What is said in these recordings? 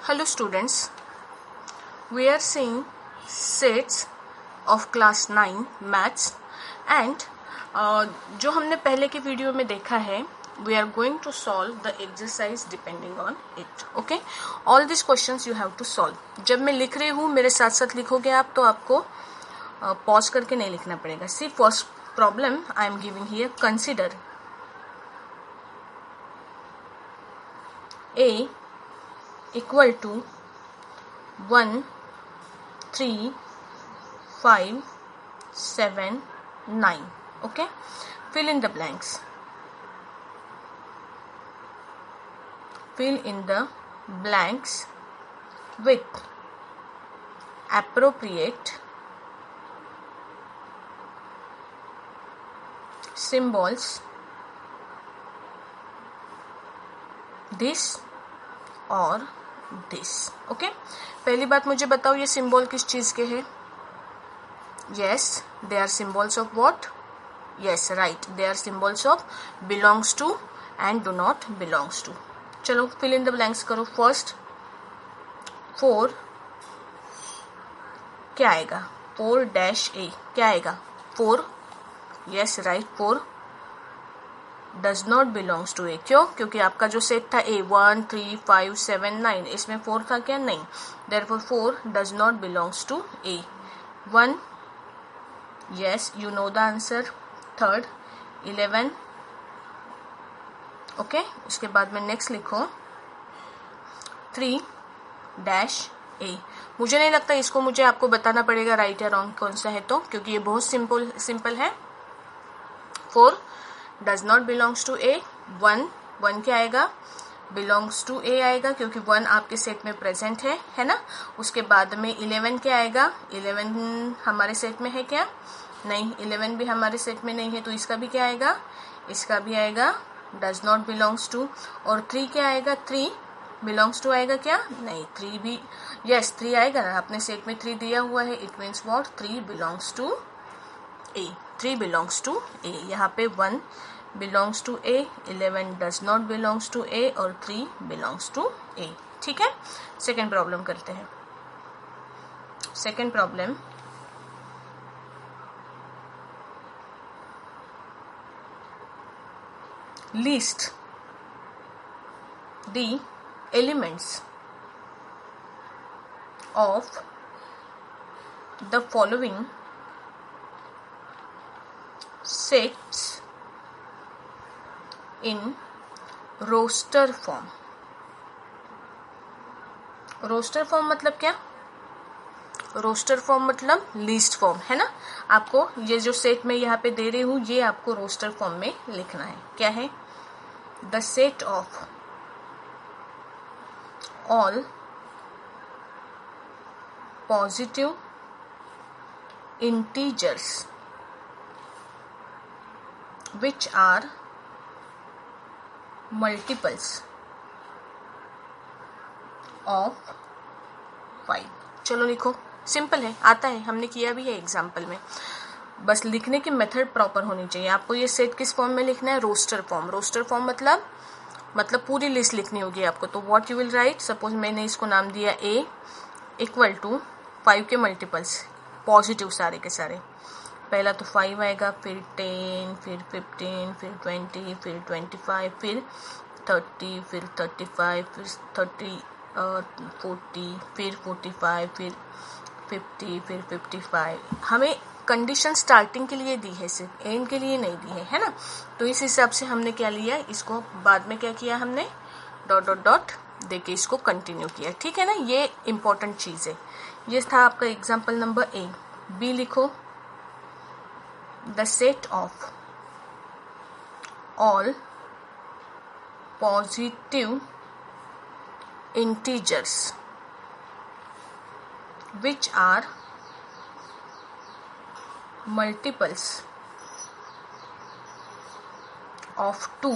Hello students, we are seeing sets of class 9 maths and जो हमने पहले के वीडियो में देखा है we are going to solve the exercise depending on it. Okay, all these questions you have to solve. जब मैं लिख रही हूँ मेरे साथ साथ लिखोगे आप तो आपको पॉज करके नहीं लिखना पड़ेगा. See, first problem I am giving here. Consider A equal to 1, 3, 5, 7, 9. Okay, fill in the blanks. Fill in the blanks with appropriate symbols, this और this. ओके, पहली बात मुझे बताओ ये सिंबल किस चीज के है. yes, they are symbols of what? yes, right, they are symbols of belongs to and do not belongs to. चलो fill in the blanks करो. फर्स्ट 4 क्या आएगा? 4-A क्या आएगा? 4. yes, right, 4 does not belongs to A. क्यों? क्योंकि आपका जो सेट था A 1, 3, 5, 7, 9 इसमें 4 था क्या? नहीं. therefore 4 does not belongs to A. 1 yes, you know the answer. Third 11. Okay, उसके बाद में नेक्स्ट लिखो 3-A. मुझे नहीं लगता इसको मुझे आपको बताना पड़ेगा राइट या रॉन्ग कौन सा है तो, क्योंकि ये बहुत सिंपल है. 4 does not belongs to A. 1 क्या आएगा? belongs to A आएगा क्योंकि 1 आपके सेट में प्रेजेंट है ना. उसके बाद में 11 क्या आएगा? 11 हमारे सेट में है क्या? नहीं, 11 भी हमारे सेट में नहीं है तो इसका भी क्या आएगा? इसका भी आएगा does not belongs to. और 3 क्या आएगा? 3 belongs to आएगा क्या? नहीं, 3 भी yes 3 आएगा ना. अपने सेट में 3 दिया हुआ है. It means what? 3 belongs to A. 3 belongs to A. यहाँ पे 1 belongs to A, 11 does not belongs to A और 3 belongs to A. ठीक है, सेकेंड प्रॉब्लम करते हैं. Second problem list the elements of the following sets in roster form. Roster form मतलब क्या? Roster form मतलब लिस्ट फॉर्म है ना. आपको ये जो सेट में यहाँ पे दे रही हूँ ये आपको रोस्टर फॉर्म में लिखना है. क्या है? The set of all positive integers which are multiples of 5. चलो लिखो. सिंपल है, आता है, हमने किया भी है एग्जाम्पल में. बस लिखने की मेथड प्रॉपर होनी चाहिए. आपको ये सेट किस फॉर्म में लिखना है? Roster form. रोस्टर फॉर्म मतलब पूरी लिस्ट लिखनी होगी आपको. तो what you will write? Suppose मैंने इसको नाम दिया A इक्वल टू 5 के मल्टीपल्स पॉजिटिव सारे के सारे. पहला तो 5 आएगा, फिर 10, फिर 15, फिर 20, फिर 25, फिर 30, फिर 35, फिर 40, फिर 45, फिर 50, फिर 55. हमें कंडीशन स्टार्टिंग के लिए दी है, सिर्फ एंड के लिए नहीं दी है ना. तो इस हिसाब से हमने क्या लिया, इसको बाद में क्या किया हमने? डॉट डॉट डॉट देके इसको कंटिन्यू किया. ठीक है ना, ये इंपॉर्टेंट चीज है. ये था आपका एग्जाम्पल नंबर A. B लिखो. The set of all positive integers which are multiples of 2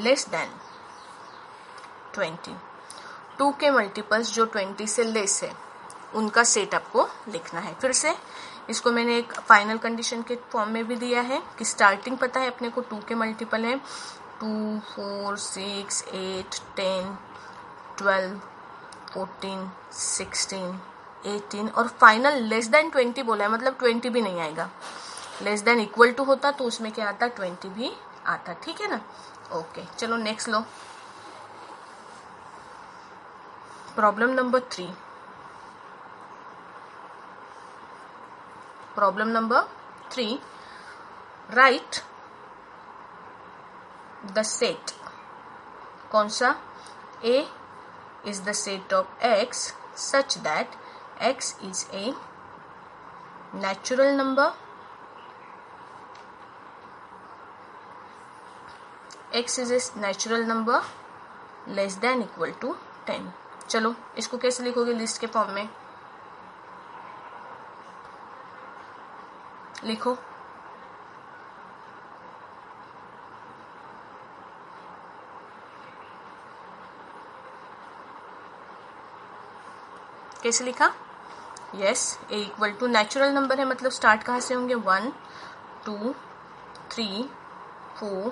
less than 20. 2 के मल्टीपल्स जो 20 से लेस है उनका सेट आपको लिखना है. फिर से इसको मैंने एक फाइनल कंडीशन के फॉर्म में भी दिया है कि स्टार्टिंग पता है अपने को 2 के मल्टीपल है 2, 4, 6, 8, 10, 12, 14, 16, 18 और फाइनल लेस देन 20 बोला है, मतलब 20 भी नहीं आएगा। लेस देन इक्वल टू होता तो उसमें क्या आता, 20 भी आता। ठीक है ना। ओके, चलो next low. Problem number 3। Problem number 3, right the set. कौन सा? A is the set of x such that x is a natural number, x is a natural number less than equal to 10। चलो इसको कैसे लिखोगे list के form में? लिखो। कैसे लिखा? Yes, A equal to natural number है, मतलब स्टार्ट कहाँ से होंगे? 1, 2, 3, 4,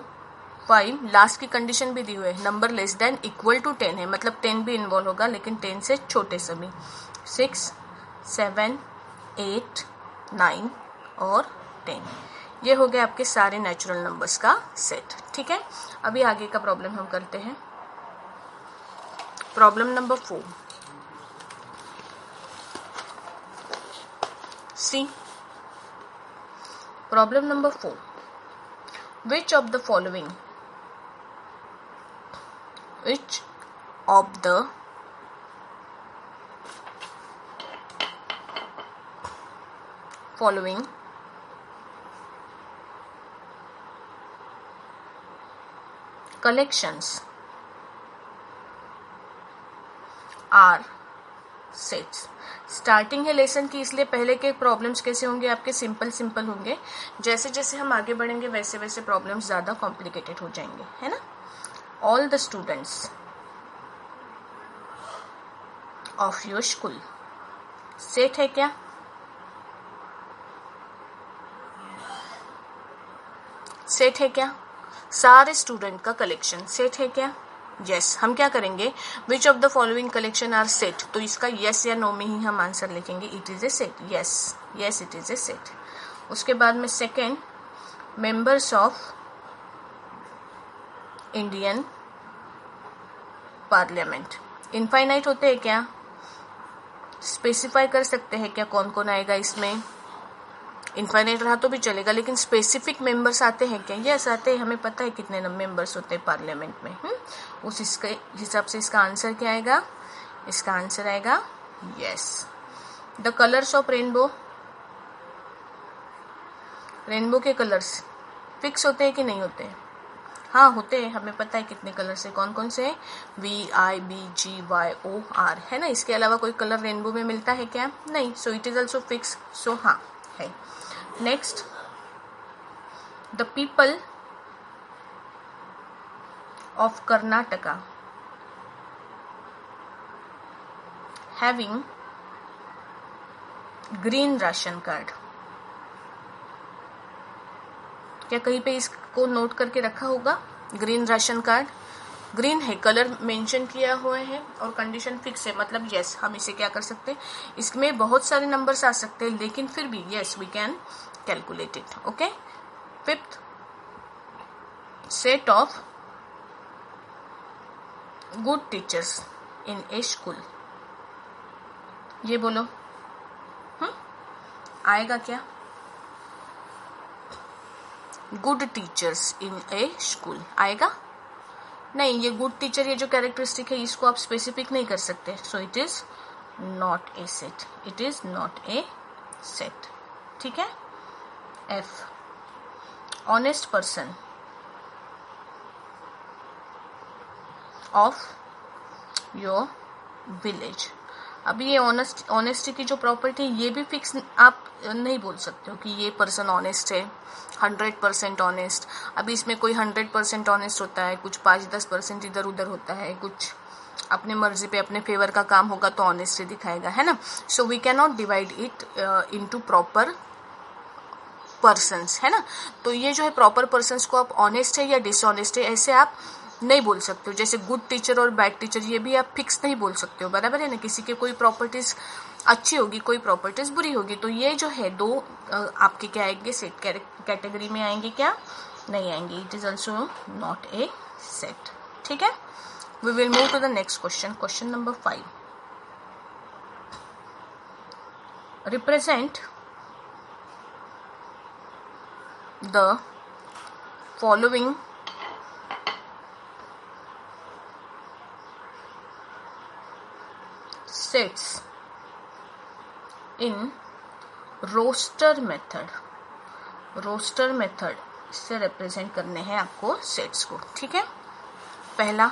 5। लास्ट की कंडीशन भी दी हुई है, number less than equal to 10 है, मतलब 10 भी इन्वॉल्व होगा, लेकिन 10 से छोटे सभी। 6, 7, 8, 9 और 10। ये हो गया आपके सारे नेचुरल नंबर्स का सेट। ठीक है, अभी आगे का प्रॉब्लम हम करते हैं। Problem number 4। See, problem number 4. Which of the following collections are sets? Starting है लेसन की, इसलिए पहले के प्रॉब्लम्स कैसे होंगे आपके? सिंपल होंगे। जैसे जैसे हम आगे बढ़ेंगे वैसे वैसे प्रॉब्लम्स ज़्यादा कॉम्प्लिकेटेड हो जाएंगे, है ना। All the students of your school set है क्या? सेट है क्या? सारे स्टूडेंट का कलेक्शन सेट है क्या? यस। हम क्या करेंगे? Which of the following collection are set, तो इसका यस या नो में ही हम आंसर लिखेंगे। It is a set. Yes it is a set. उसके बाद में second, members of Indian parliament infinite होते हैं क्या? स्पेसिफाई कर सकते हैं क्या कौन कौन आएगा इसमें? इनफाइनाइट रहा तो भी चलेगा, लेकिन स्पेसिफिक मेंबर्स आते हैं क्या? यस आते हैं। हमें पता है कितने मेंबर्स होते हैं पार्लियामेंट में। उस इसके हिसाब से इसका आंसर क्या आएगा? इसका आंसर आएगा yes. The colours of rainbow, rainbow के कलर्स फिक्स होते हैं कि नहीं होते हैं? हाँ होते हैं, हमें पता है कितने कलर्स है, कौन कौन से? VIBGYOR, है ना। इसके अलावा कोई कलर रेनबो में मिलता है क्या? नहीं। So it is also fix. So हाँ है। Next, the people of Karnataka having green ration card। क्या कहीं पे इसको नोट करके रखा होगा? ग्रीन राशन कार्ड, ग्रीन है, कलर मेंशन किया हुआ है और कंडीशन फिक्स है, मतलब यस हम इसे क्या कर सकते हैं? इसमें बहुत सारे नंबर्स आ सकते हैं, लेकिन फिर भी yes we can calculate it. Okay. Fifth, set of good teachers in a school. ये बोलो आएगा क्या? Good teachers in a school आएगा? नहीं, ये गुड टीचर ये जो कैरेक्टरिस्टिक है इसको आप स्पेसिफिक नहीं कर सकते। सो it is not a set. It is not a set. ठीक है। F, honest person of your village. अभी ये ऑनेस्टी की जो प्रॉपर्टी ये भी फिक्स आप नहीं बोल सकते हो कि ये पर्सन ऑनेस्ट है, 100% ऑनेस्ट। अभी इसमें कोई 100% ऑनेस्ट होता है, कुछ 5-10% इधर उधर होता है, कुछ अपने मर्जी पे अपने फेवर का काम होगा तो ऑनेस्टी दिखाएगा, है ना। So we can not divide it into proper persons, है ना। तो ये जो है प्रॉपर पर्सन्स को आप ऑनेस्ट है या डिसऑनेस्ट है ऐसे आप नहीं बोल सकते हो। जैसे गुड टीचर और बैड टीचर, ये भी आप फिक्स नहीं बोल सकते हो, बराबर है ना। किसी के कोई प्रॉपर्टीज अच्छी होगी, कोई प्रॉपर्टीज बुरी होगी। तो ये जो है दो आपके क्या आएंगे, सेट कैटेगरी में आएंगे क्या, नहीं आएंगे। It is also not a set. ठीक है, we will move to the next question, question number 5। Represent the following sets in roster method। Roster method से रिप्रेजेंट करने हैं आपको सेट्स को। ठीक है, पहला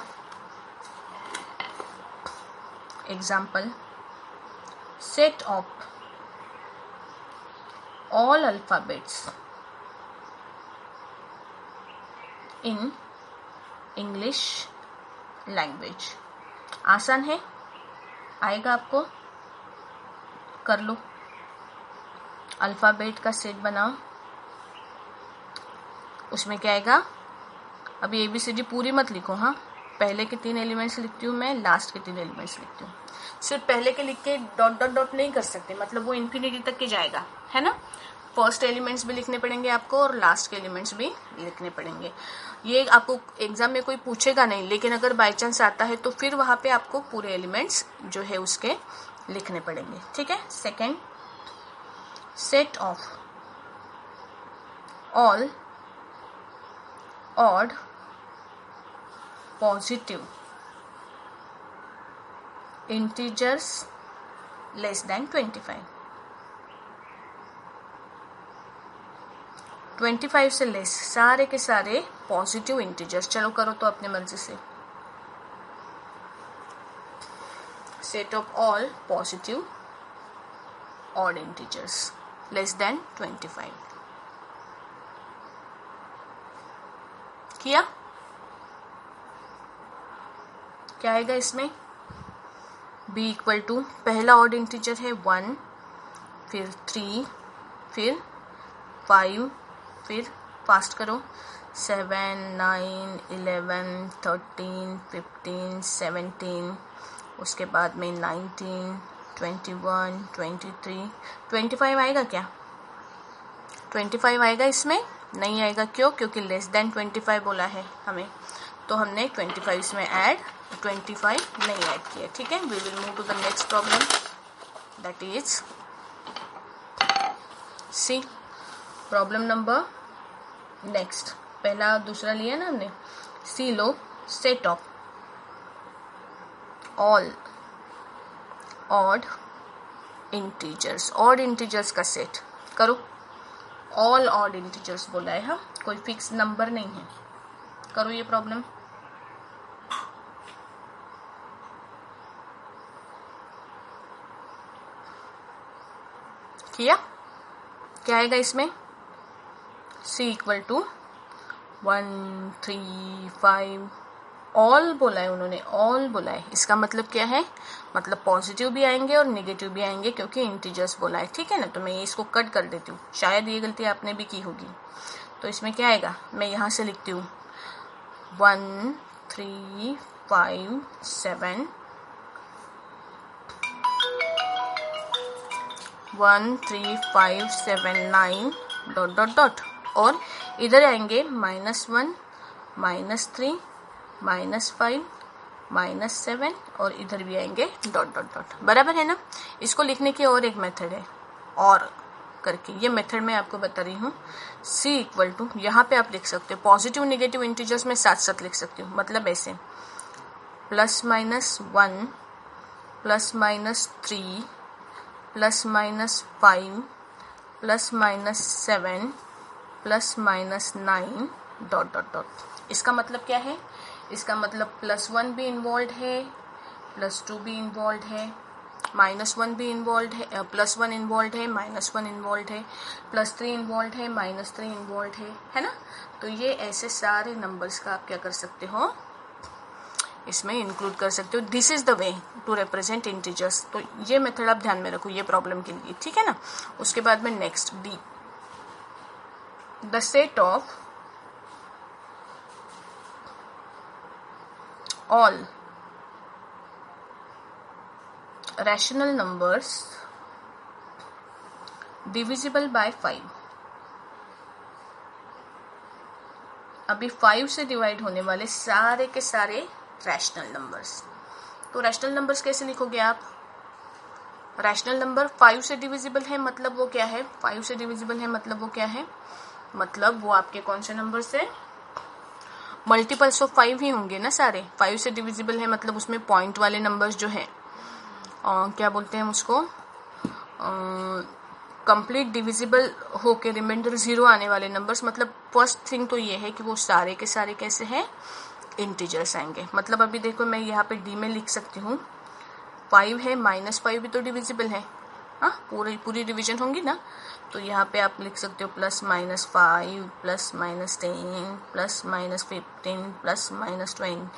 example, set of all alphabets in English language. आसान है, आएगा आपको, कर लो। अल्फाबेट का सेट बनाओ, उसमें क्या आएगा। अभी ABCD पूरी मत लिखो, हाँ, पहले के 3 एलिमेंट्स लिखती हूँ मैं, लास्ट के 3 एलिमेंट्स लिखती हूँ। सिर्फ पहले के लिख के डॉट डॉट डॉट नहीं कर सकते, मतलब वो इन्फिनिटी तक के जाएगा, है ना। फर्स्ट एलिमेंट्स भी लिखने पड़ेंगे आपको और लास्ट के एलिमेंट्स भी लिखने पड़ेंगे। ये आपको एग्जाम में कोई पूछेगा नहीं, लेकिन अगर बाय चांस आता है तो फिर वहां पे आपको पूरे एलिमेंट्स जो है उसके लिखने पड़ेंगे। ठीक है, second, set of all odd positive integers less than 25। 25 से लेस सारे के सारे पॉजिटिव इंटीजर्स। चलो करो तो अपने मर्जी से। Set of all positive odd integers less than 25। किया, क्या आएगा इसमें, b इक्वल टू, पहला ऑड इंटीजर है 1, फिर 3, फिर 5, फिर फास्ट करो 7, 9, 11, 13, 15, 17, उसके बाद में 19, 21, 23, 25 आएगा क्या, 25 आएगा इसमें, नहीं आएगा। क्यों, क्योंकि लेस देन 25 बोला है हमें, तो हमने 25 इसमें ऐड, 25 नहीं ऐड किया। ठीक है, we will move to the next problem, that is C problem number next. पहला दूसरा लिया ना हमने, सी लो, set of all odd integers, odd integers का सेट करो। ऑल ऑड इंटीजर्स बोला है, हाँ, कोई फिक्स नंबर नहीं है। करो ये प्रॉब्लम। किया, क्या आएगा इसमें, c इक्वल टू 1, 3, 5, ऑल बोला है उन्होंने, ऑल बोला है। इसका मतलब क्या है, मतलब पॉजिटिव भी आएंगे और नेगेटिव भी आएंगे, क्योंकि इंटीजर्स बोला है। ठीक है ना, तो मैं ये इसको कट कर देती हूँ, शायद ये गलती आपने भी की होगी। तो इसमें क्या आएगा, मैं यहाँ से लिखती हूँ 1, 3, 5, 7, 1, 3, 5, 7, 9 डॉट डॉट डॉट, और इधर आएंगे -1, -3, -5, -7, और इधर भी आएंगे डॉट डॉट डॉट, बराबर है ना। इसको लिखने की और एक मेथड है, और करके ये मेथड मैं आपको बता रही हूँ। c इक्वल टू, यहाँ पे आप लिख सकते हो पॉजिटिव नेगेटिव इंटीजर्स में साथ साथ लिख सकते हो, मतलब ऐसे +-1, +-3, +-5, +-7, +-9 डॉट डॉट डॉट। इसका मतलब क्या है, इसका मतलब +1 भी इन्वॉल्व है, +2 भी इन्वॉल्व है, -1 भी इन्वॉल्व है, +1 इन्वॉल्व है, -1 इन्वॉल्व है, +3 इन्वॉल्व है, -3 इन्वॉल्व है ना। तो ये ऐसे सारे नंबर्स का आप क्या कर सकते हो, इसमें इंक्लूड कर सकते हो। This is the way to represent integers. तो ये मेथड आप ध्यान में रखो ये प्रॉब्लम के लिए, ठीक है ना। उसके बाद में next D, the set of all rational numbers divisible by 5। अभी 5 से डिवाइड होने वाले सारे के सारे रैशनल नंबर्स। तो रैशनल नंबर्स कैसे लिखोगे आप? रैशनल नंबर 5 से डिविजिबल है मतलब वो क्या है? 5 से डिविजिबल है मतलब वो क्या है? मतलब वो आपके कौन से नंबर से मल्टीपल्स ऑफ 5 ही होंगे ना सारे। 5 से डिविजिबल है मतलब उसमें पॉइंट वाले नंबर्स जो है क्या बोलते हैं उसको, कंप्लीट डिविजिबल होके रिमाइंडर 0 आने वाले नंबर्स। मतलब फर्स्ट थिंग तो ये है कि वो सारे के सारे कैसे हैं? इंटीजर्स आएंगे। मतलब अभी देखो मैं यहाँ पे डी में लिख सकती हूँ 5 है, -5 भी तो डिविजिबल है। हाँ, पूरी डिवीजन होंगी ना। तो यहाँ पे आप लिख सकते हो +-5 +-10 +-15 +-20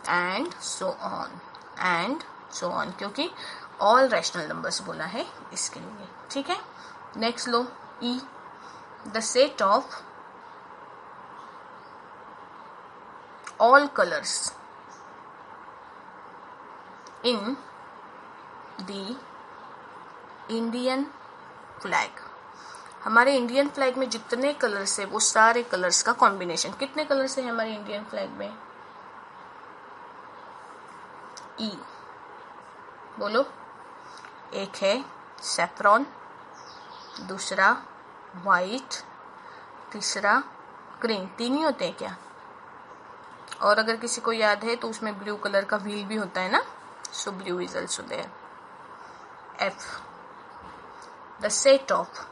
एंड सो ऑन क्योंकि ऑल रैशनल नंबर्स बोला है इसके लिए। ठीक है, next low E, the set of all colours in the Indian flag. हमारे इंडियन फ्लैग में जितने कलर्स है वो सारे कलर्स का कॉम्बिनेशन। कितने कलर्स है हमारे इंडियन फ्लैग में? ई बोलो। एक है सैफ्रॉन, दूसरा वाइट, तीसरा ग्रीन। 3 ही होते हैं क्या? और अगर किसी को याद है तो उसमें ब्लू कलर का व्हील भी होता है ना, so blue is also there. F, the set of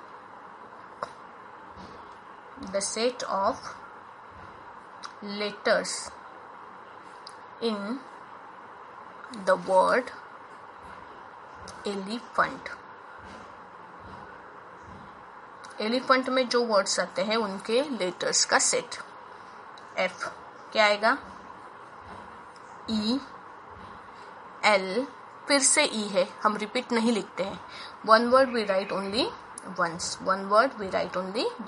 letters in the word elephant। Elephant में जो वर्ड्स आते हैं उनके लेटर्स का सेट। एफ क्या आएगा? ई, एल, फिर से ई है, हम रिपीट नहीं लिखते हैं। One word we write only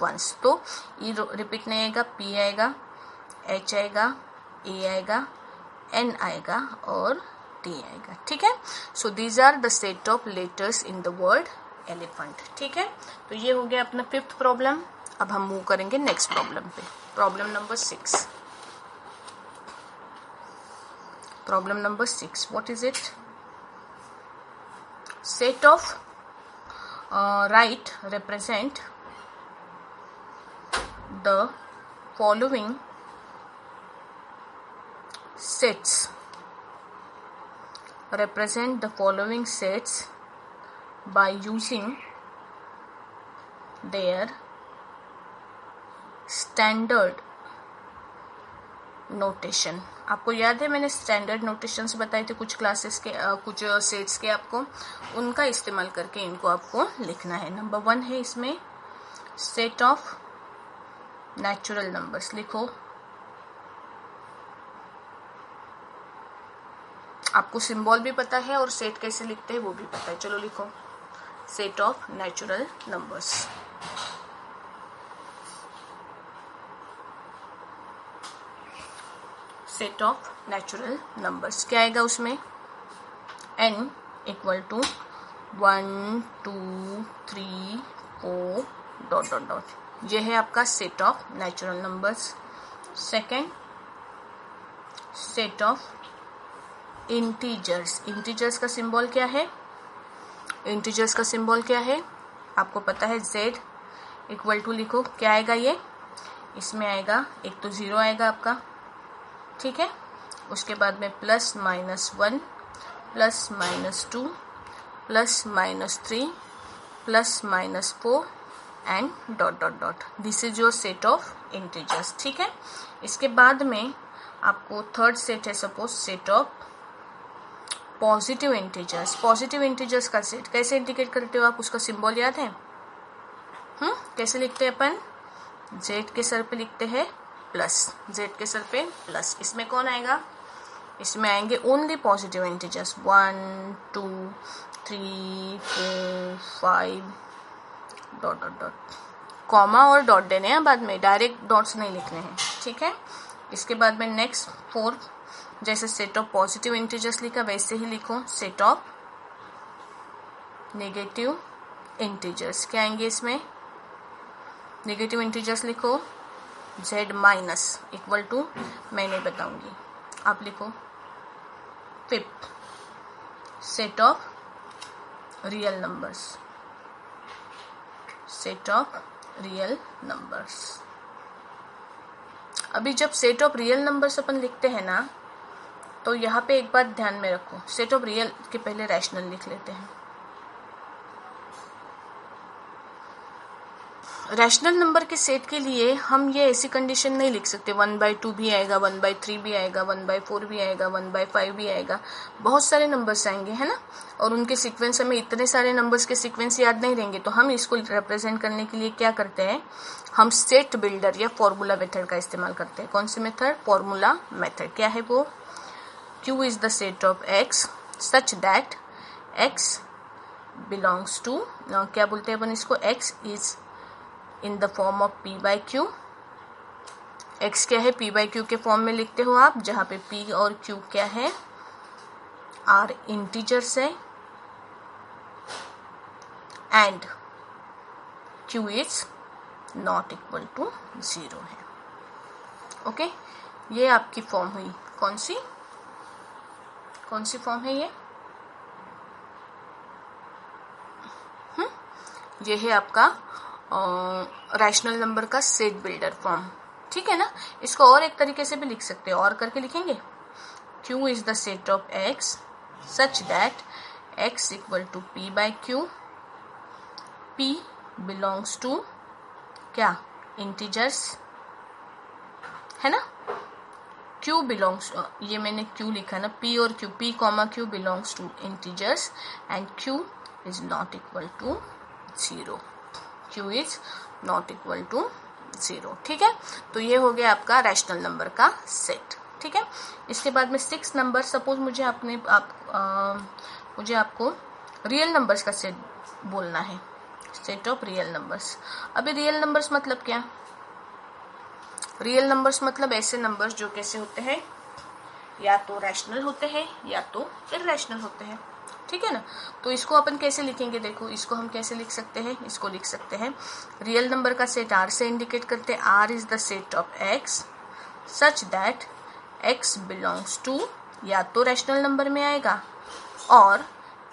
once. तो ई रिपीट नहीं आएगा, पी आएगा, एच आएगा, ए आएगा, एन आएगा और टी आएगा। ठीक है, so these are the set of letters in the word elephant. ठीक है, तो ये हो गया अपना 5th प्रॉब्लम। अब हम मूव करेंगे नेक्स्ट प्रॉब्लम पे, problem number 6। Problem number 6, what is it? Set of right represent the following sets by using their standard notation। आपको याद है मैंने स्टैंडर्ड नोटेशंस बताए थे कुछ क्लासेस के, कुछ सेट्स के, आपको उनका इस्तेमाल करके इनको आपको लिखना है। नंबर 1 है इसमें सेट ऑफ नेचुरल नंबर्स। लिखो, आपको सिंबल भी पता है और सेट कैसे लिखते हैं वो भी पता है। चलो लिखो, set of natural numbers. Set of natural numbers क्या आएगा उसमें? n इक्वल टू 1 2 3 4 ... ये है आपका set of natural numbers. Second, set of integers. Integers का सिंबल क्या है? इंटीजर्स का सिंबल क्या है आपको पता है? z इक्वल टू लिखो, क्या आएगा ये? इसमें आएगा एक तो 0 आएगा आपका, ठीक है, उसके बाद में +-1 +-2 +-3 +-4 and ... this is your set of integers. ठीक है, इसके बाद में आपको थर्ड सेट है suppose set of positive integers. Positive integers का सेट कैसे इंडिकेट करते हो आप? उसका सिंबल याद है? कैसे लिखते हैं अपन? z के सर पे लिखते हैं प्लस, z के सर पे प्लस। इसमें कौन आएगा? इसमें आएंगे ओनली पॉजिटिव इंटीजर्स 1 2 3 4 5 ... कॉमा और डॉट देने हैं बाद में, डायरेक्ट डॉट्स नहीं लिखने हैं। ठीक है, इसके बाद में नेक्स्ट 4 जैसे सेट ऑफ पॉजिटिव इंटीजर्स लिखा वैसे ही लिखो सेट ऑफ नेगेटिव इंटीजर्स। क्या आएंगे इसमें? नेगेटिव इंटीजर्स लिखो z माइनस इक्वल टू, मैं नहीं बताऊंगी, आप लिखो 5th set of real numbers, set of real numbers. अभी जब सेट ऑफ रियल नंबर्स अपन लिखते हैं ना, तो यहाँ पे एक बात ध्यान में रखो, सेट ऑफ रियल के पहले रैशनल लिख लेते हैं। रैशनल नंबर के सेट के लिए हम ये ऐसी कंडीशन नहीं लिख सकते 1/2 भी आएगा, 1/3 भी आएगा, 1/4 भी आएगा, 1/5 भी आएगा, बहुत सारे नंबर्स आएंगे, है ना। और उनके सीक्वेंस, हमें इतने सारे नंबर्स के सीक्वेंस याद नहीं रहेंगे, तो हम इसको रिप्रेजेंट करने के लिए क्या करते हैं, हम सेट बिल्डर या फॉर्मूला मेथड का इस्तेमाल करते हैं। कौन सी मेथड? Formula method. क्या है वो? Q is the set of X such that X belongs to, क्या बोलते हैं अपन इसको, X is in the form of P/Q। X क्या है? P/Q के फॉर्म में लिखते हो आप, जहां पे P और Q क्या है, आर इंटीजर्स है, and Q is not equal to 0 है। ओके, ये आपकी फॉर्म हुई। कौन सी फॉर्म है ये? ये है आपका रैशनल नंबर का सेट बिल्डर फॉर्म, ठीक है ना। इसको और एक तरीके से भी लिख सकते हैं, और करके लिखेंगे Q is the set of X such that X equal to P/Q, P belongs to क्या? इंटीजर्स, है ना। Q बिलोंग्स, ये मैंने Q लिखा ना, P और Q, P comma Q belongs to integers and Q is not equal to 0, Q is not equal to 0, ठीक है। तो ये हो गया आपका रैशनल नंबर का सेट, ठीक है। इसके बाद में 6 नंबर, सपोज मुझे आपको रियल नंबर्स का सेट बोलना है, सेट ऑफ रियल नंबर्स। अभी रियल नंबर्स मतलब क्या? रियल नंबर्स मतलब ऐसे नंबर्स जो कैसे होते हैं, या तो रैशनल होते हैं या तो इररैशनल होते हैं, ठीक है ना। तो इसको अपन कैसे लिखेंगे? देखो, इसको हम कैसे लिख सकते हैं, इसको लिख सकते हैं रियल नंबर का सेट R से इंडिकेट करते हैं। R is the set of X such that X belongs to, या तो रैशनल नंबर में आएगा, और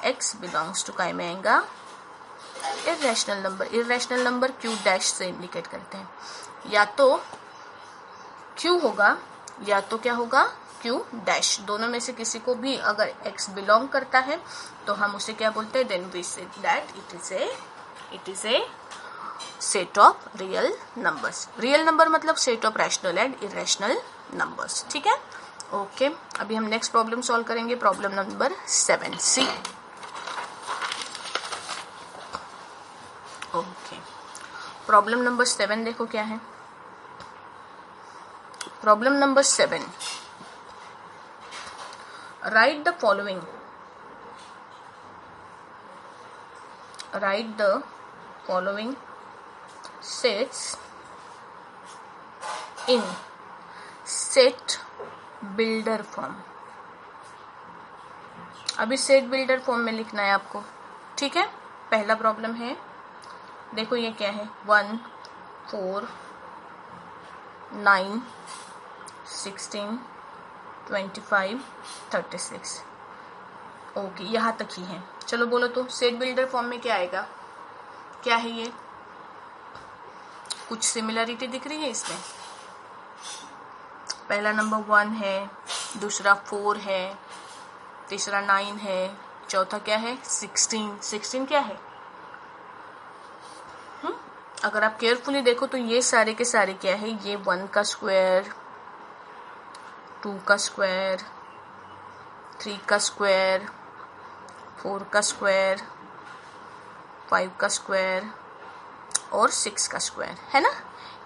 X बिलोंग्स टू काय में आएगा? Irrational number. Irrational number Q dash से इंडिकेट करते हैं, या तो Q होगा या तो क्या होगा? Q dash. दोनों में से किसी को भी अगर X बिलोंग करता है तो हम उसे क्या बोलते हैं? Then we say that it is a set of real numbers. Real number मतलब set of rational and irrational numbers, ठीक है। ओके, अभी हम नेक्स्ट प्रॉब्लम सॉल्व करेंगे, problem number 7 C. Okay, problem number 7 देखो क्या है। Problem number 7, write the following sets in set builder form। अभी सेट बिल्डर फॉर्म में लिखना है आपको, ठीक है। पहला प्रॉब्लम है, देखो ये क्या है, 1 4 9 16 25 36। ओके, यहाँ तक ही है। चलो बोलो तो सेट बिल्डर फॉर्म में क्या आएगा? क्या है ये? कुछ सिमिलरिटी दिख रही है इसमें? पहला नंबर 1 है, दूसरा 4 है, तीसरा 9 है, चौथा क्या है? 16 क्या है? अगर आप केयरफुली देखो तो ये सारे के सारे क्या है? ये 1 का स्क्वायर, 2 का स्क्वायर, 3 का स्क्वायर, 4 का स्क्वायर, 5 का स्क्वायर और 6 का स्क्वायर, है ना।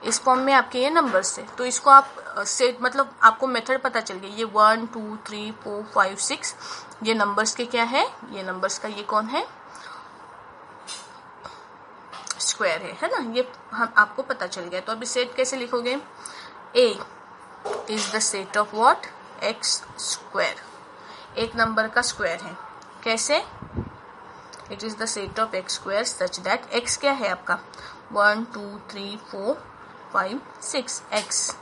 इस फॉर्म में आपके ये नंबर्स है। तो इसको आप सेट, मतलब आपको मेथड पता चल गया। ये 1 2 3 4 5 6 ये नंबर्स के क्या है? ये नंबर्स का ये कौन है? स्क्वायर है ना। ये हम आपको पता चल गया। तो अभी सेट कैसे लिखोगे? A is the set of what? X square, एक नंबर का स्क्वायर है। कैसे? It is the set of x square such that x क्या है आपका 1 2 3 4 5 6 एक्स।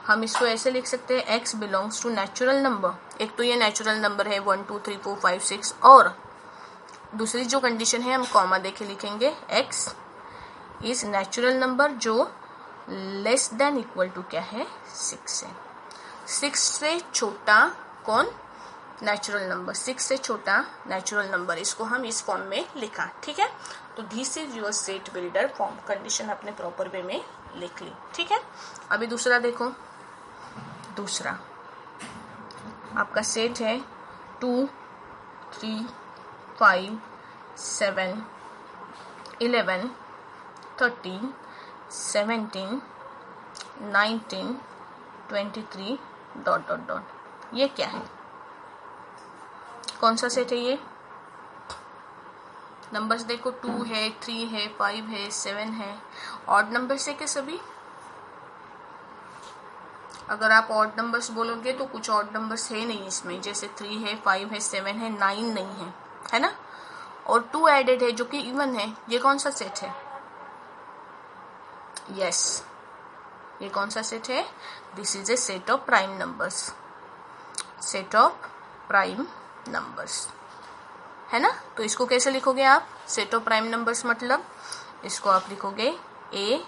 हम इसको ऐसे लिख सकते हैं x belongs to natural number. एक तो ये नेचुरल नंबर है 1 2 3 4 5 6, और दूसरी जो कंडीशन है हम कॉमा देके लिखेंगे एक्स इज नेचुरल नंबर जो लेस देन इक्वल टू क्या है 6 है। 6 से छोटा कौन? Natural number. 6 से छोटा नेचुरल नंबर, इसको हम इस फॉर्म में लिखा। ठीक है, तो this is your set builder form. Condition अपने प्रॉपर वे में लिख ली। ठीक है, अभी दूसरा देखो। दूसरा आपका सेट है 2 3 5 7 11 13 17 19 23 ... ये क्या है? कौन सा सेट है ये? नंबर्स देखो 2 है 3 है 5 है 7 है। ऑड नंबर्स है क्या सभी? अगर आप ऑड नंबर्स बोलोगे तो कुछ ऑड नंबर्स है नहीं इसमें, जैसे 3 है 5 है 7 है 9 नहीं है ना। और 2 एडेड है जो कि इवन है। ये कौन सा सेट है? यस, ये कौन सा सेट है? This is a set of prime numbers. Set of prime numbers है ना। तो इसको कैसे लिखोगे आप? सेट ऑफ प्राइम नंबर्स मतलब इसको आप लिखोगे A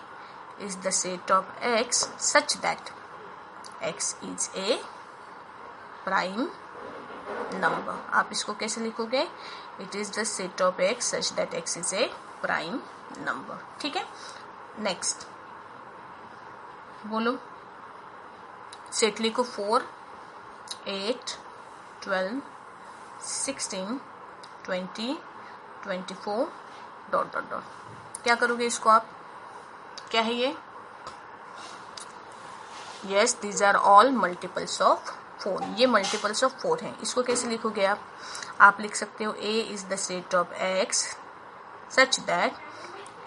is the set of x such that x is a prime number. आप इसको कैसे लिखोगे? It is the set of x such that x is a prime number. ठीक है, नेक्स्ट बोलो। सेट लिखो 4 8 12 16 20 24 ... क्या करोगे इसको आप? क्या है ये? Yes, these are all multiples of 4। ये मल्टीपल्स ऑफ 4 हैं। इसको कैसे लिखोगे आप? आप लिख सकते हो A is the set of x such that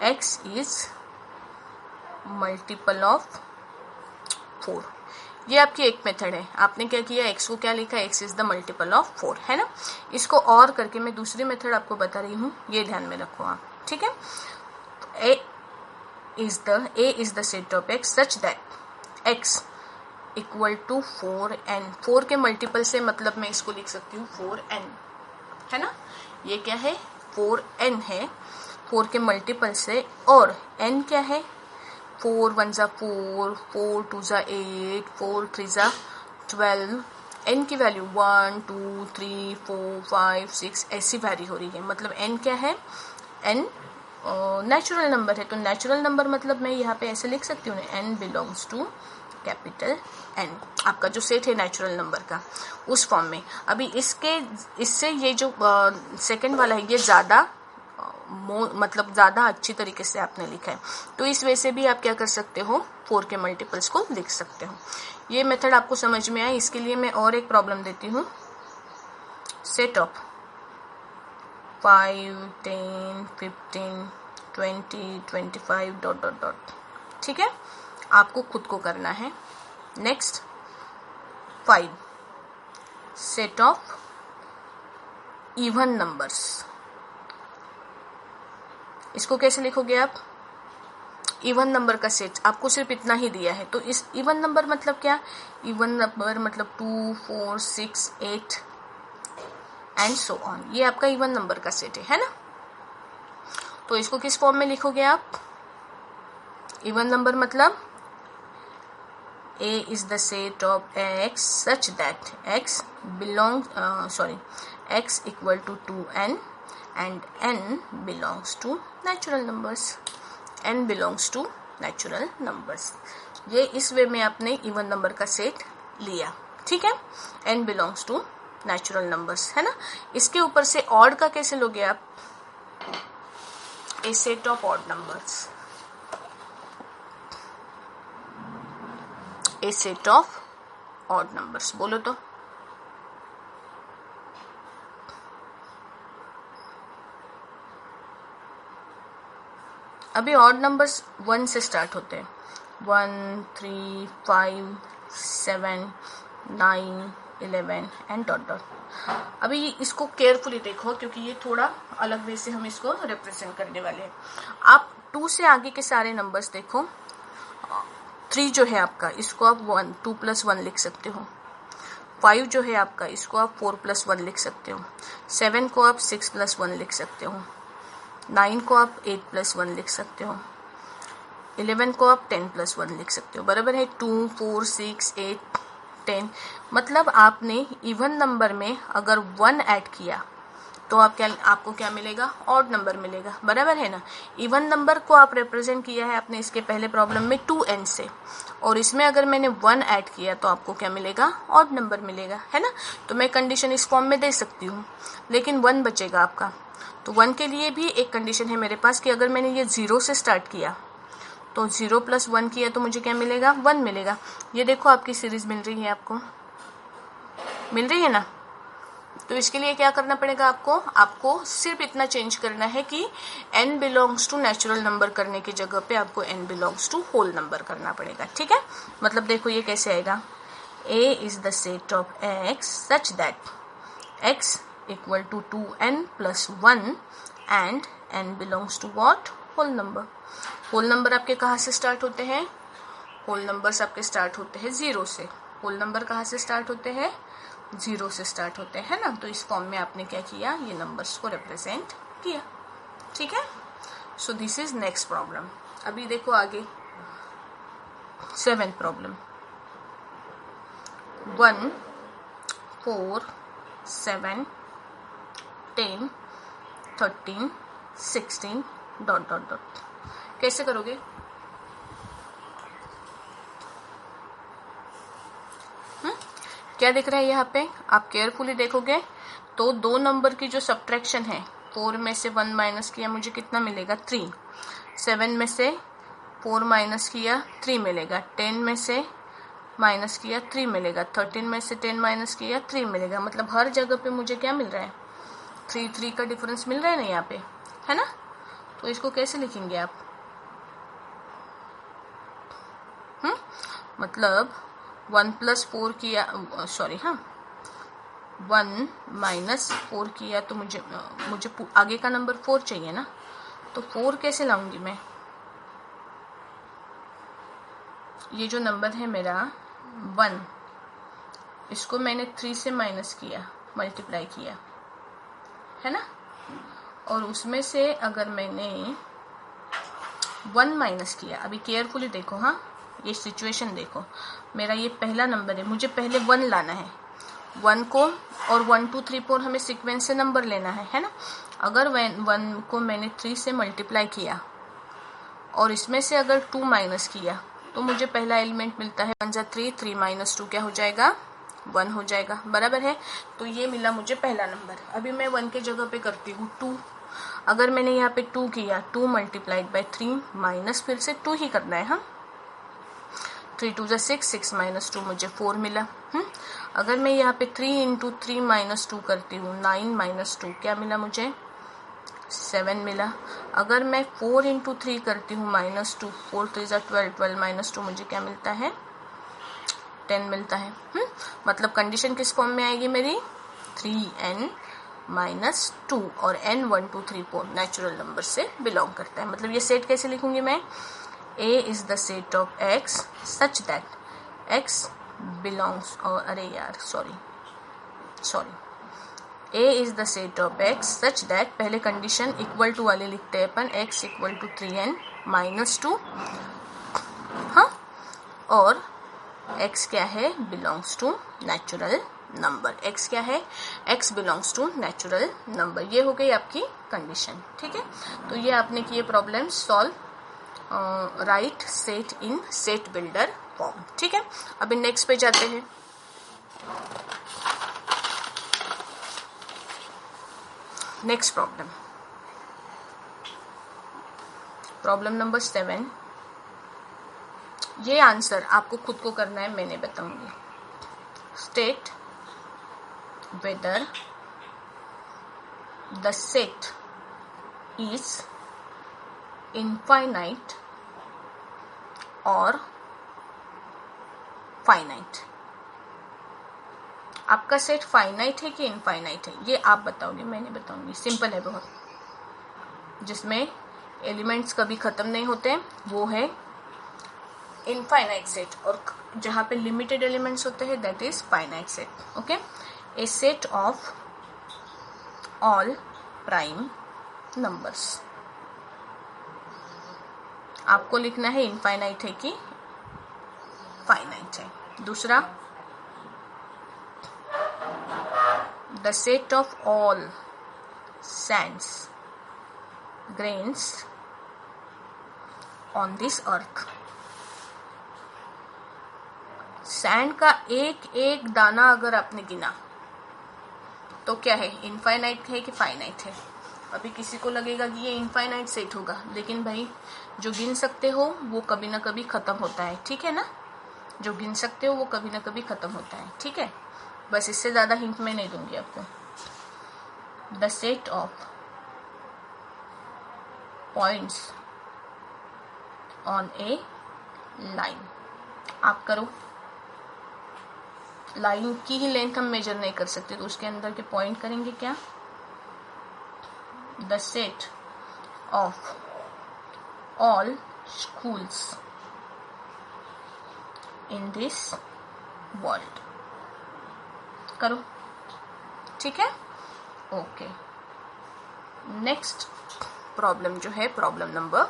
x is multiple of 4। ये आपकी एक मेथड है। आपने क्या किया? एक्स को क्या लिखा? X is the multiple of 4, है ना। इसको और करके मैं दूसरी मेथड आपको बता रही हूँ, ये ध्यान में रखो आप। ठीक है, A is the set of x such that x equal to 4n। 4 के मल्टीपल से मतलब मैं इसको लिख सकती हूँ 4n, है ना। ये क्या है? 4n है, 4 के मल्टीपल से। और n क्या है? 4 1 जा 4, 4 2 जा 8, 4 3 जा 12। n की वैल्यू 1 2 3 4 5 6 ऐसी वैरी हो रही है। मतलब n क्या है? n नेचुरल नंबर है। तो नेचुरल नंबर मतलब मैं यहाँ पे ऐसे लिख सकती हूँ n belongs to capital N। आपका जो सेट है नेचुरल नंबर का, उस फॉर्म में। अभी इससे ये जो सेकंड वाला है ये ज़्यादा मतलब ज़्यादा अच्छी तरीके से आपने लिखा है। तो इस वजह से भी आप क्या कर सकते हो? 4 के मल्टीपल्स को लिख सकते हो। ये मेथड आपको समझ में आया? इसके लिए मैं और एक प्रॉब्लम देती हूँ। सेट ऑफ 5 10 15 20 25 ... ठीक है, आपको खुद को करना है। Next 5 set of even numbers. इसको कैसे लिखोगे आप? इवन नंबर का सेट आपको सिर्फ इतना ही दिया है। तो इस इवन नंबर मतलब क्या? इवन नंबर मतलब 2 4 6 8 एंड सो ऑन। ये आपका इवन नंबर का सेट है ना। तो इसको किस फॉर्म में लिखोगे आप? इवन नंबर मतलब A is the set of x such that x equal to 2n and n belongs to natural numbers. n belongs to natural numbers. ये इस वे में आपने इवन नंबर का सेट लिया। ठीक है, n belongs to natural numbers, है ना। इसके ऊपर से ऑड का कैसे लोगे आप? A set of odd numbers. A set of odd numbers बोलो तो। अभी ऑड नंबर्स 1 से स्टार्ट होते हैं। 1 3 5 7 9, 11 एंड डॉट डॉट। अभी इसको केयरफुली देखो क्योंकि ये थोड़ा अलग वे से हम इसको रिप्रेजेंट करने वाले हैं। आप 2 से आगे के सारे नंबर्स देखो। 3 जो है आपका, इसको आप 2 + 1 लिख सकते हो। 5 जो है आपका, इसको आप 4 + 1 लिख सकते हो। 7 को आप 6 + 1 लिख सकते हो। 9 को आप 8 + 1 लिख सकते हो। 11 को आप 10 + 1 लिख सकते हो। बराबर है। 2, 4, 6, 8, 10। मतलब आपने इवन नंबर में अगर 1 ऐड किया तो आपको क्या मिलेगा? ऑड नंबर मिलेगा। बराबर है ना। इवन नंबर को आप रिप्रेजेंट किया है आपने इसके पहले प्रॉब्लम में 2n से, और इसमें अगर मैंने 1 ऐड किया तो आपको क्या मिलेगा? ऑड नंबर मिलेगा, है ना। तो मैं कंडीशन इस फॉर्म में दे सकती हूँ, लेकिन 1 बचेगा आपका। तो 1 के लिए भी एक कंडीशन है मेरे पास कि अगर मैंने ये 0 से स्टार्ट किया तो 0 + 1 किया तो मुझे क्या मिलेगा? 1 मिलेगा। ये देखो आपकी सीरीज मिल रही है, आपको मिल रही है ना। तो इसके लिए क्या करना पड़ेगा आपको सिर्फ इतना चेंज करना है कि n belongs to natural number करने की जगह पे आपको n belongs to whole number करना पड़ेगा। ठीक है। मतलब देखो ये कैसे आएगा। A is the set of x such that x = 2n + 1 and n belongs to what? Whole number. Whole number आपके कहाँ से स्टार्ट होते हैं? होल नंबर्स आपके स्टार्ट होते हैं 0 से। होल नंबर कहाँ से स्टार्ट होते हैं? 0 से स्टार्ट होते हैं ना। तो इस फॉर्म में आपने क्या किया? ये नंबर्स को रिप्रेजेंट किया। ठीक है। So this is next problem. अभी देखो आगे 7th problem. 1, 4, 7, 10, 13, 16 dot dot dot. कैसे करोगे? क्या दिख रहा है यहाँ पे? आप केयरफुली देखोगे तो 2 नंबर की जो सब्ट्रैक्शन है, 4 में से 1 माइनस किया मुझे कितना मिलेगा? 3। 7 में से 4 माइनस किया 3 मिलेगा। 10 में से माइनस किया 3 मिलेगा। 13 में से 10 माइनस किया 3 मिलेगा। मतलब हर जगह पे मुझे क्या मिल रहा है? 3 का डिफरेंस मिल रहा है ना यहाँ पे, है ना। तो इसको कैसे लिखेंगे आप? मतलब 1 + 4 किया, सॉरी, हाँ, 1 - 4 किया तो मुझे आगे का नंबर 4 चाहिए ना। तो 4 कैसे लाऊंगी मैं? ये जो नंबर है मेरा 1, इसको मैंने 3 से माइनस किया, मल्टीप्लाई किया, है ना। और उसमें से अगर मैंने 1 माइनस किया, अभी केयरफुली देखो, हाँ, ये सिचुएशन देखो। मेरा ये पहला नंबर है, मुझे पहले 1 लाना है। 1 को और 1 2 3 4 हमें सीक्वेंस से नंबर लेना है ना। अगर 1 को मैंने 3 से मल्टीप्लाई किया और इसमें से अगर 2 माइनस किया तो मुझे पहला एलिमेंट मिलता है 1 × 3, 3 - 2 क्या हो जाएगा? 1 हो जाएगा। बराबर है। तो ये मिला मुझे पहला नंबर। अभी मैं 1 के जगह पे करती हूँ 2। अगर मैंने यहाँ पे 2 किया, 2 × 3 माइनस फिर से 2 ही करना है। हाँ, 3 × 2 = 6, 6 - 2 मुझे 4 मिला। अगर मैं यहाँ पे 3 × 3 - 2 करती हूँ, 9 - 2 क्या मिला मुझे? 7 मिला। अगर मैं 4 × 3 करती हूँ -2, 4 × 3 = 12, 12 - 2 मुझे क्या मिलता है? 10 मिलता है। मतलब कंडीशन किस फॉर्म में आएगी मेरी? 3n - 2 और n 1 2 3 4 नेचुरल नंबर से बिलोंग करता है। मतलब ये सेट कैसे लिखूंगी मैं? A is the set of x such that x belongs, और अरे यार sorry, A is the set of x such that पहले कंडीशन इक्वल टू वाले लिखते हैं अपन, x = 3n - 2, हाँ, और x क्या है? Belongs to natural number. x क्या है? x belongs to natural number. ये हो गई आपकी कंडीशन। ठीक है। तो ये आपने किए प्रॉब्लम सॉल्व, राइट सेट इन सेट बिल्डर फॉर्म। ठीक है। अभी नेक्स्ट पे जाते हैं। Next problem number 7। ये आंसर आपको खुद को करना है, मैं नहीं बताऊंगी। State whether the set is infinite और फाइनाइट। आपका सेट फाइनाइट है कि इनफाइनाइट है, ये आप बताओगे, मैं नहीं बताऊंगी। सिंपल है बहुत, जिसमें एलिमेंट्स कभी खत्म नहीं होते वो है इनफाइनाइट सेट, और जहां पे लिमिटेड एलिमेंट्स होते हैं that is finite set. Okay, A set of all prime numbers. आपको लिखना है इनफाइनाइट है कि फाइनाइट है। दूसरा, the set of all Sands grains on this earth. Sand का एक एक दाना अगर आपने गिना तो क्या है, इनफाइनाइट है कि फाइनाइट है? अभी किसी को लगेगा कि ये इनफाइनाइट सेट होगा, लेकिन भाई जो गिन सकते हो वो कभी ना कभी खत्म होता है, ठीक है ना? जो गिन सकते हो वो कभी ना कभी खत्म होता है, ठीक है? बस इससे ज्यादा हिंट मैं नहीं दूंगी आपको। The set of points on A line. आप करो, लाइन की ही लेंथ हम मेजर नहीं कर सकते तो उसके अंदर के पॉइंट करेंगे क्या? The set of all schools in this world. करो, ठीक है? ओके, नेक्स्ट प्रॉब्लम जो है प्रॉब्लम नंबर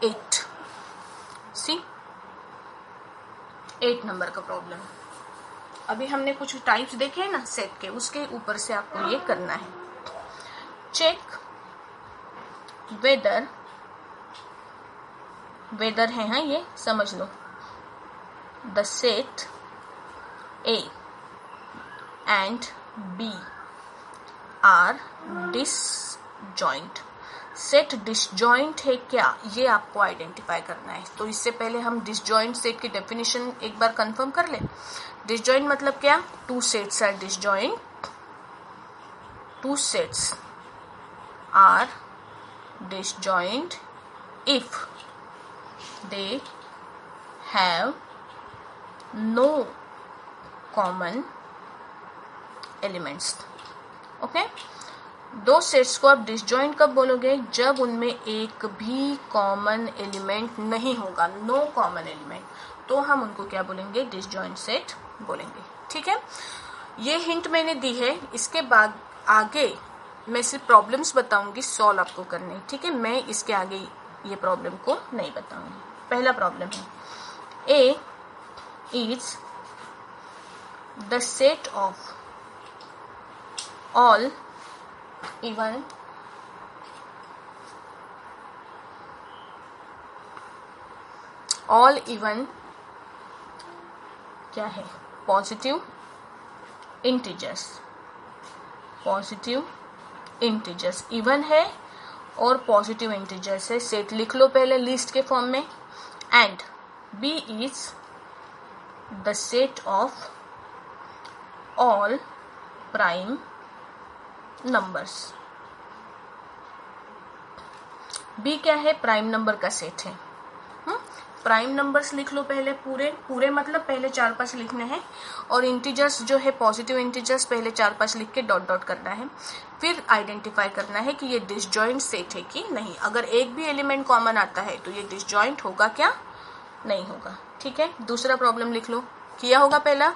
8। सी 8 नंबर का प्रॉब्लम। अभी हमने कुछ टाइप्स देखे हैं ना सेट के, उसके ऊपर से आपको ये करना है। चेक वेदर, वेदर है, हाँ ये समझ लो। The set A and B are disjoint. Set disjoint है क्या, ये आपको आइडेंटिफाई करना है। तो इससे पहले हम डिसजॉइंट सेट की डेफिनेशन एक बार कंफर्म कर ले। डिसजॉइंट मतलब क्या? Two sets are disjoint, two sets are disjoint if they have no common elements. Okay, दो सेट्स को आप डिसजॉइंट कब बोलोगे? जब उनमें एक भी कॉमन एलिमेंट नहीं होगा, नो कॉमन एलिमेंट, तो हम उनको क्या बोलेंगे? डिसजॉइंट सेट बोलेंगे, ठीक है? ये हिंट मैंने दी है। इसके बाद आगे मैं सिर्फ प्रॉब्लम्स बताऊंगी सॉल्व आपको करने, ठीक है? मैं इसके आगे ये प्रॉब्लम को नहीं बताऊंगी। पहला प्रॉब्लम है, A is the set of all even क्या है? Positive integers. Positive integers even है और पॉजिटिव इंटीजर्स है। सेट लिख लो पहले लिस्ट के फॉर्म में। And B is the set of all prime numbers. B क्या है? प्राइम नंबर का सेट है। प्राइम नंबर्स लिख लो पहले, पूरे मतलब पहले 4-5 लिखने हैं, और इंटीजर्स जो है पॉजिटिव इंटीजर्स पहले 4-5 लिख के डॉट डॉट करना है। फिर आइडेंटिफाई करना है कि ये डिसजॉइंट सेट है कि नहीं। अगर एक भी एलिमेंट कॉमन आता है तो ये डिसजॉइंट होगा क्या? नहीं होगा, ठीक है? दूसरा प्रॉब्लम लिख लो। किया होगा पहला?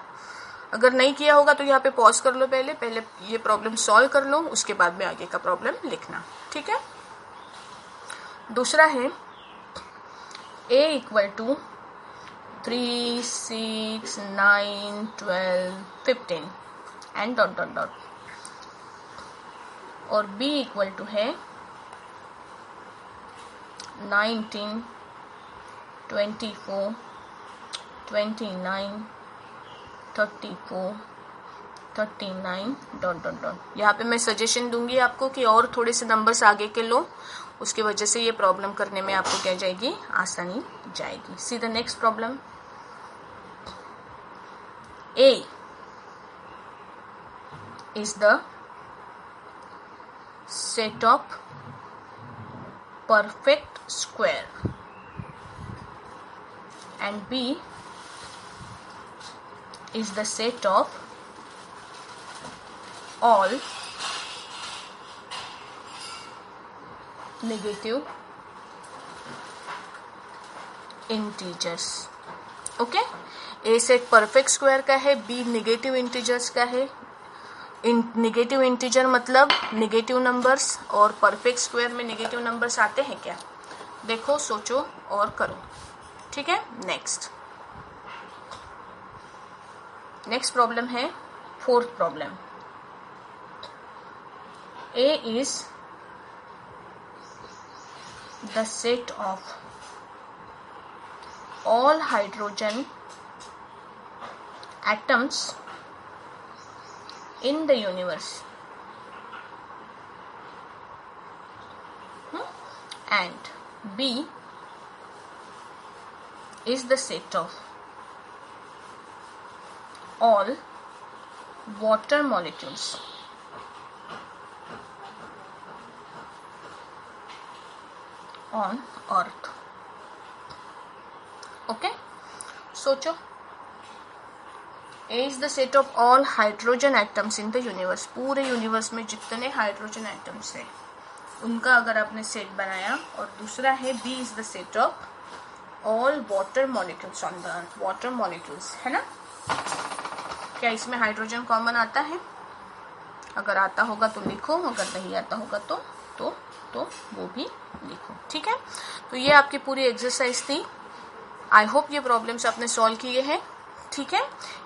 अगर नहीं किया होगा तो यहाँ पे पॉज कर लो, पहले ये प्रॉब्लम सॉल्व कर लो, उसके बाद में आगे का प्रॉब्लम लिखना, ठीक है? दूसरा है A equal to 3, 6, 9, 12, 15 and dot dot dot, और B equal to है 19, 24, 29, 34, 39 डॉट डॉट डॉट। यहाँ पे मैं सजेशन दूंगी आपको कि और थोड़े से नंबर्स आगे के लो, उसकी वजह से ये प्रॉब्लम करने में आपको क्या जाएगी? आसानी जाएगी। See the next problem. A is the set of perfect square and B is the set of all negative integers. Okay, A set perfect square का है, बी नेगेटिव इंटीजर्स का है। नेगेटिव इंटीजर मतलब नेगेटिव नंबर्स, और perfect square में negative numbers आते हैं क्या? देखो, सोचो और करो। ठीक है, नेक्स्ट प्रॉब्लम है fourth problem. A is the set of all hydrogen atoms in the universe and B is the set of all water molecules on earth। Okay, सोचो। A is the set of all hydrogen atoms in the universe, पूरे universe में जितने hydrogen atoms हैं उनका अगर आपने set बनाया। और दूसरा है B is the set of all water molecules on the earth, water molecules, है ना। क्या इसमें हाइड्रोजन कॉमन आता है? अगर आता होगा तो लिखो, अगर नहीं आता होगा तो वो भी लिखो। ठीक है, तो ये आपकी पूरी एक्सरसाइज थी। आई होप ये प्रॉब्लम्स आपने सॉल्व किए हैं। ठीक है,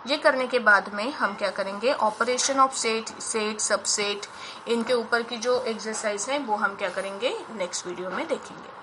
ये करने के बाद में हम क्या करेंगे, ऑपरेशन ऑफ सेट सबसेट, इनके ऊपर की जो एक्सरसाइज है वो हम क्या करेंगे नेक्स्ट वीडियो में देखेंगे।